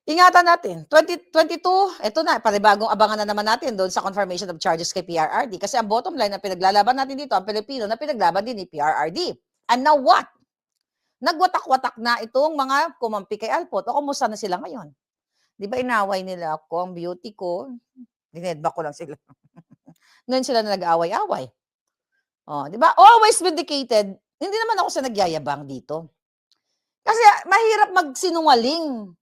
Ingatan natin, 2022, eto na, panibagong abangan na naman natin doon sa confirmation of charges kay PRRD. Kasi ang bottom line na pinaglalaban natin dito, ang Pilipino na pinaglaban din ni PRRD. And now what? Nagwatak-watak na itong mga kumampi kay Alpot. O kumusta na sila ngayon? Di ba inaway nila ako, ang beauty ko? Dinedba ko lang sila. Ngayon sila na nag-away-away. Di ba? Always vindicated. Hindi naman ako sa nagyayabang dito. Kasi mahirap magsinungaling.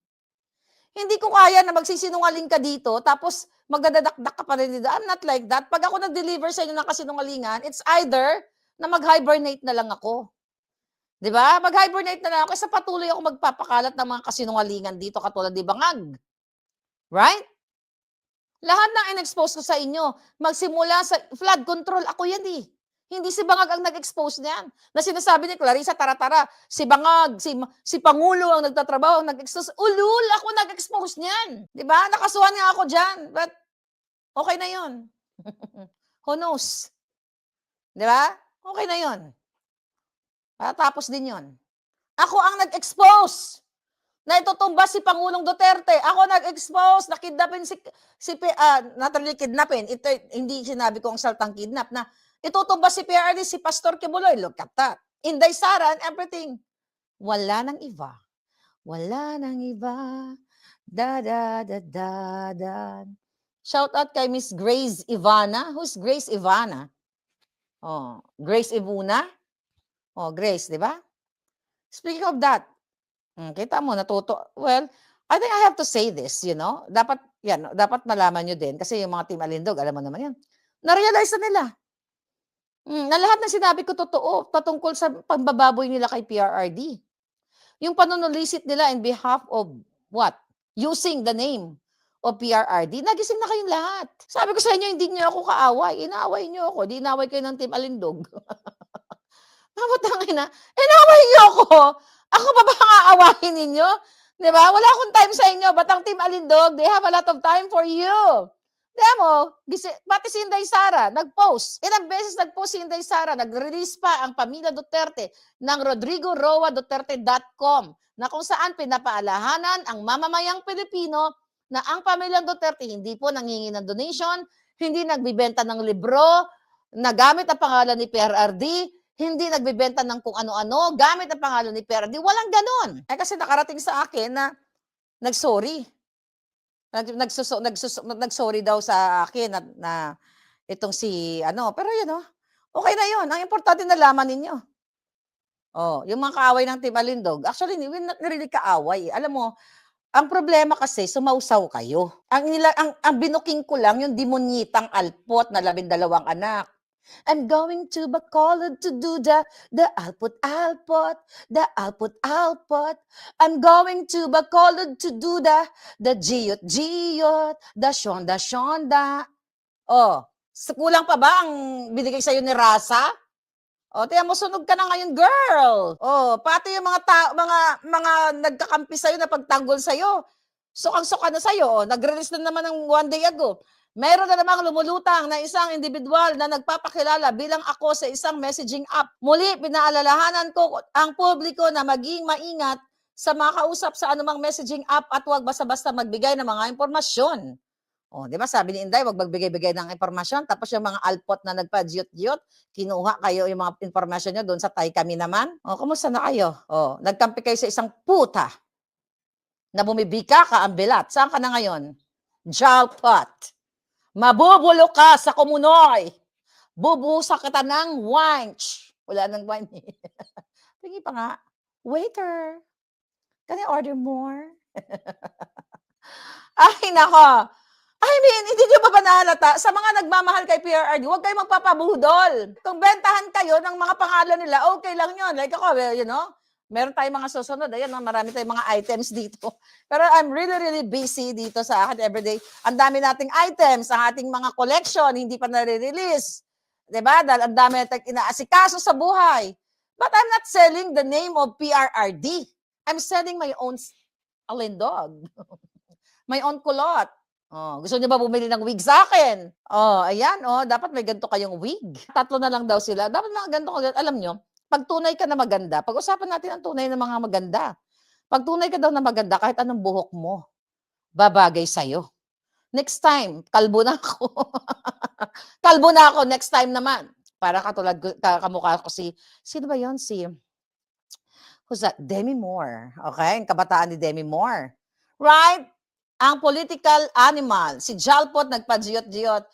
Hindi ko kaya na magsisinungaling ka dito, tapos magdadakdak ka pa rin dito. I'm not like that. Pag ako nag-deliver sa inyo ng kasinungalingan, it's either na mag-hibernate na lang ako. Di ba? Mag-hibernate na lang ako kasi patuloy ako magpapakalat ng mga kasinungalingan dito katulad ni Bangag. Right? Lahat ng in-expose ko sa inyo, magsimula sa flood control, ako yan eh. Hindi si Bangag ang nag-expose niyan. Na sinasabi ni Clarissa, tara-tara, si Bangag, si Pangulo ang nagtatrabaho, ang nag-expose. Ulul, ako nag-expose niyan. Di ba? Nakasuhan niya ako dyan. But, okay na yun. Who knows? Di ba? Okay na yun. Tapos din yun. Ako ang nag-expose na itutumba si Pangulong Duterte. Ako nag-expose na kidnapin not really kidnapin. Ito, hindi sinabi ko ang saltang kidnap na itutumba si PRD, si Pastor Kibuloy. Look at that. Inday Sara and everything. Wala nang iba. Wala nang iba. Da. Shout out kay Miss Grace Ivana. Who's Grace Ivana? Grace Ivuna? Grace, di ba? Speaking of that, kita mo, natuto. Well, I think I have to say this, Dapat malaman nyo din. Kasi yung mga Team Alindog, alam mo naman yan. Na-realize na nila. Na lahat ng sinabi ko totoo patungkol sa pambababoy nila kay PRRD. Yung panunulisit nila in behalf of what? Using the name of PRRD. Nagising na kayong lahat. Sabi ko sa inyo, hindi niyo ako kaaway. Inaaway niyo ako. Di inaway kayo ng Team Alindog. Mamatangin na. Inaway niyo ako. Ako pa ba ang aawahin ninyo? Diba? Wala akong time sa inyo. But ang Team Alindog, they have a lot of time for you. Demo, pati si Inday Sara, nag-post. Ilang beses nag-post si Inday Sara, nag-release pa ang pamilya Duterte ng rodrigoroaduterte.com na kung saan pinapaalahanan ang mamamayang Pilipino na ang pamilyang Duterte hindi po nanghingi ng donation, hindi nagbibenta ng libro, na gamit ang pangalan ni PRRD, hindi nagbibenta ng kung ano-ano, gamit ang pangalan ni PRRD. Walang ganon. Kasi nakarating sa akin na nag-sorry. Nag-sorry daw sa akin na itong pero okay na yun. Ang importante nalaman ninyo. Yung mga kaaway ng Team Alindog, actually, we're not really kaaway. Alam mo, ang problema kasi, sumausaw kayo. Ang binuking ko lang, yung demonyitang Alpot na 12 anak. I'm going to Bacolod to do the Alpot. The Alpot. I'm going to Bacolod to do the Giyot, the Shonda. Kulang pa ba ang binigay sa'yo ni Rasa? Tiyan mo, sunog ka na ngayon, girl. Pati yung mga nagkakampi sa'yo na pagtanggol sa'yo, sukang-suka na sa'yo. Nag-release na naman ng 1 day ago. Meron na namang lumulutang na isang individual na nagpapakilala bilang ako sa isang messaging app. Muli, pinaalalahanan ko ang publiko na maging maingat sa makausap sa anumang messaging app at huwag basta-basta magbigay ng mga impormasyon. O, di ba sabi ni Inday, huwag magbigay-bigay ng impormasyon. Tapos yung mga alpot na nagpa-jiyot-jiyot, kinuha kayo yung mga impormasyon nyo doon sa tay kami naman. O, kumusta na kayo? O, nagkampi kayo sa isang puta na bumibika ka ang bilat. Saan ka na ngayon? Jalpot. Mabubulo ka sa kumunoy. Bubusa kita ng wanch. Wala nang wine. Tingin pa nga, waiter, can I order more? Ay, nako. I mean, hindi nyo ba nahalata? Sa mga nagmamahal kay PRRD, huwag kayo magpapabudol. Kung bentahan kayo ng mga pangalan nila, okay lang yun. Like ako, you know, meron tayong mga susunod. Ayan, marami tayong mga items dito. Pero I'm really busy dito sa akin everyday. Ang dami nating items, ang ating mga collection, hindi pa nare-release. Diba? Dahil ang dami nating inaasikaso sa buhay. But I'm not selling the name of PRRD. I'm selling my own alindog. My own kulot. Oh, gusto niyo ba bumili ng wig sa akin? Oh, ayan, oh, dapat may ganito kayong wig. 3 na lang daw sila. Dapat mga ganito kayo. Alam niyo, pag tunay ka na maganda, pag-usapan natin ang tunay na mga maganda. Pag tunay ka daw na maganda, kahit anong buhok mo, babagay sa'yo. Next time, kalbo na ako. Kalbo na ako next time naman. Para katulad kamukha ko sino ba yon? Who's that? Demi Moore. Okay? Ang kabataan ni Demi Moore. Right? Ang political animal, si Jalpot nagpa-jiyot-jiyot.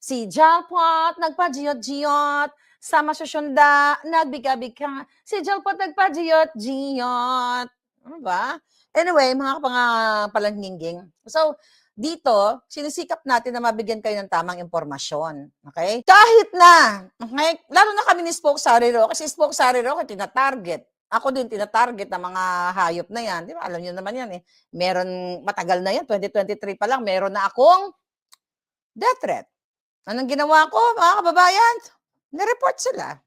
Si Jalpot nagpa-jiyot-jiyot. Sama susyunda, nagbiga-biga. Si Jalpot nagpa-jiyot-jiyot. Ano ba? Anyway, mga palangging. So, dito, sinisikap natin na mabigyan kayo ng tamang impormasyon. Okay? Kahit na, okay? Lalo na kami ni Spoke Sari Roque, kasi Spoke Sari Roque, tinatarget. Ako din tinatarget ng mga hayop na yan. Di ba? Alam niyo naman yan eh. Meron, matagal na yan, 2023 pa lang, meron na akong death threat. Anong ginawa ko, mga kababayan? Nireport sila.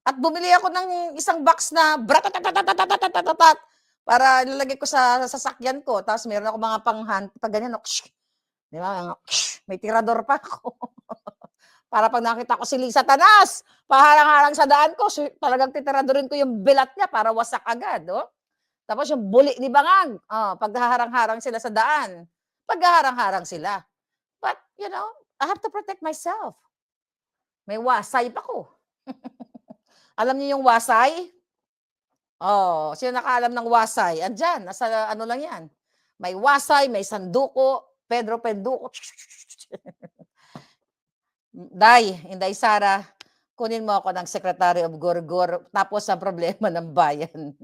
At bumili ako ng isang box na bratatatatatatatatatat para ilalagay ko sa sasakyan ko. Tapos meron ako mga pag ganyan, di ba? May tirador pa ako. Para pag nakita ko si Lisa Tanas, paharang-harang sa daan ko, talagang titiradorin ko yung bilat niya para wasak agad. Oh. Tapos yung buli ni Bangag, paghaharang-harang sila sa daan. Paghaharang-harang sila. But, you know, I have to protect myself. May wasay pa ko. Alam niyo yung wasay? Oh, sino nakaalam ng wasay? Andyan, nasa ano lang yan. May wasay, may sanduko, Pedro Penduko. Inday Sara, kunin mo ako ng Secretary of Gorgor, tapos ang problema ng bayan.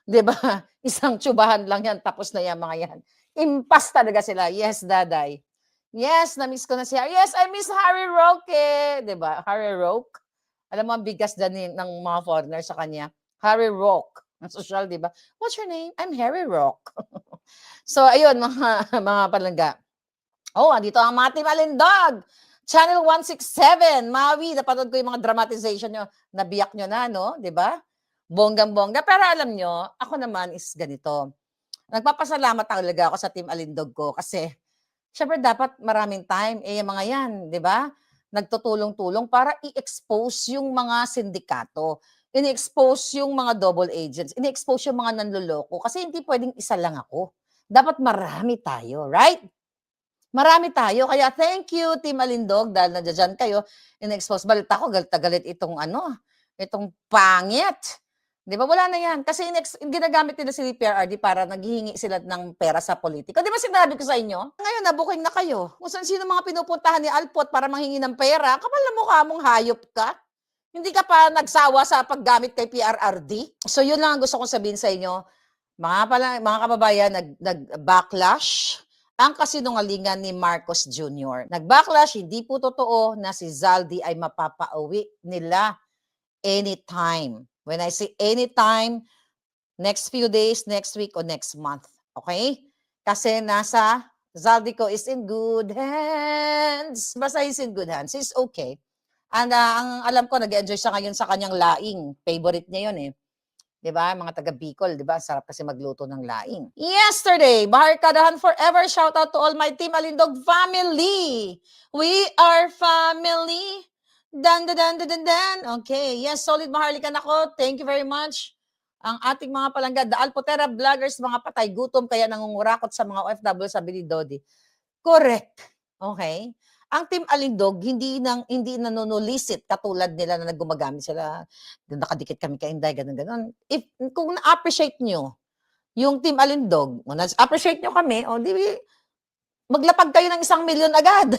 Di ba? Isang tsubahan lang yan, tapos na yan mga yan. Impas talaga sila. Yes, Daday. Yes, na-miss ko na siya. Yes, I miss Harry Roque. Di ba? Harry Roque. Alam mo, ang bigas din ng mga foreigner sa kanya. Harry Roque. Ang social, di ba? What's your name? I'm Harry Roque. So, ayun, mga palangga. Oh, andito ang mga Team Alindog. Channel 167, Maui, napanood ko yung mga dramatization nyo, nabiyak nyo na, no? Di ba? Bonggang-bongga. Pero alam nyo, ako naman is ganito. Nagpapasalamat talaga ako sa Team Alindog ko kasi syempre dapat maraming time. Yung mga yan, di ba? Nagtutulong-tulong para i-expose yung mga sindikato. Ini-expose yung mga double agents. Ini-expose yung mga nanloloko. Kasi hindi pwedeng isa lang ako. Dapat marami tayo, right? Marami tayo. Kaya thank you, Team Alindog, dahil nandiyan kayo. In-expose. Balita ko, galit itong itong pangit. Di ba? Wala na yan. Kasi ginagamit nila si PRRD para naghihingi sila ng pera sa politiko. Di ba sinabi ko sa inyo? Ngayon, nabuking na kayo. Kung sino mga pinupuntahan ni Alpot para manghingi ng pera, kapal na mukha mong hayop ka. Hindi ka pa nagsawa sa paggamit kay PRRD. So, yun lang ang gusto kong sabihin sa inyo. Mga kababayan, nag-backlash ang kasinungalingan ni Marcos Jr. Nag-backlash, hindi po totoo na si Zaldi ay mapapauwi nila anytime. When I say anytime, next few days, next week, or next month. Okay? Kasi nasa Zaldi ko is in good hands. Basta he's in good hands. He's okay. And ang alam ko, nag-enjoy siya ngayon sa kanyang laing. Favorite niya yun eh. Diba? Mga taga Bicol, diba? Sarap kasi magluto ng laing. Yesterday, Baharkadahan forever. Shout out to all my Team Alindog family. We are family. Dan, dan, dan, dan, dan, dan. Okay. Yes, solid Maharlikan ako. Thank you very much. Ang ating mga palangga, the Alpotera vloggers, mga patay gutom, kaya nangungurakot sa mga OFW, sabi ni Dodi. Correct. Okay? Ang Team Alindog, hindi nanonulisit katulad nila na gumagamit sila. Nakadikit kami kay Inday, ganun. Kung na-appreciate nyo yung Team Alindog, na-appreciate nyo kami, o di maglapag kayo ng 1,000,000 agad.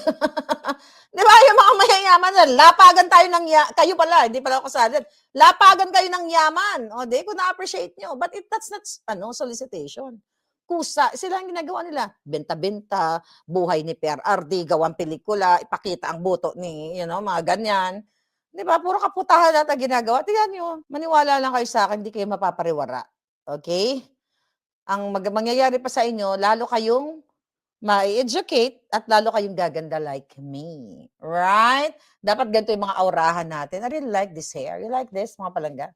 Di ba? Yung mga mayayaman na, lapagan tayo ng kayo pala, hindi pala ako kasali. Lapagan kayo ng yaman. O di, kung na-appreciate nyo. But that's not solicitation. Kusa, sila ang ginagawa nila. Benta-benta, buhay ni PRRD, gawang pelikula, ipakita ang buto ni, mga ganyan. Di ba? Puro kaputahan natin ginagawa. Tingnan nyo, maniwala lang kayo sa akin, hindi kayo mapapariwara. Okay? Ang mangyayari pa sa inyo, lalo kayong ma-educate at lalo kayong gaganda like me. Right? Dapat ganito yung mga aurahan natin. I really like this hair. You like this, mga palangga?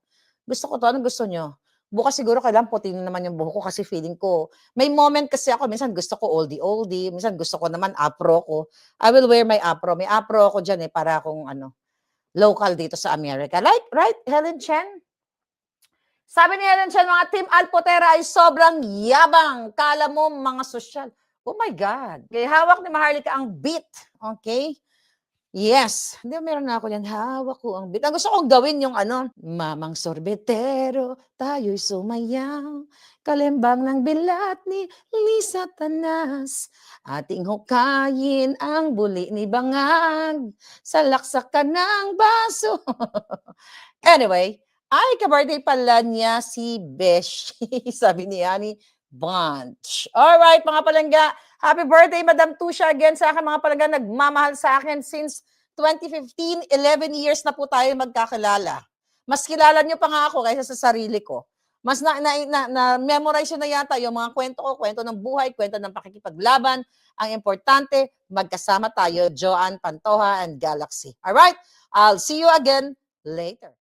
Gusto ko to. Anong gusto nyo? Bukas siguro kailangan putin naman yung buhok ko kasi feeling ko, may moment kasi ako, minsan gusto ko oldie-oldie, minsan gusto ko naman afro ko. I will wear my afro. May afro ako dyan para akong local dito sa America. Like, right, Helen Chen? Sabi ni Helen Chen, mga Team Alpotera ay sobrang yabang. Kala mo mga sosyal. Oh my God. Kaya hawak ni Maharlika ang beat. Okay? Yes. Hindi, meron na ako yan. Hawak ko ang beat. Ang gusto kong gawin yung Mamang sorbetero, tayo'y sumayaw. Kalembang ng bilat ni Lisa Tanas. Ating hukayin ang buli ni Bangag. Salaksak ka ng baso. Anyway, ay, ka-birthday pala niya si Beshi. Sabi ni Annie, Bunch. Alright, mga palangga. Happy birthday, Madam Tusha. Again, sa akin, mga palangga, nagmamahal sa akin since 2015, 11 years na po tayo magkakilala. Mas kilala niyo pa nga ako kaysa sa sarili ko. Mas na-memorize na yata yung mga kwento ko, kwento ng buhay, kwento ng pakikipaglaban. Ang importante, magkasama tayo, Joanne Pantoja and Galaxy. Alright, I'll see you again later.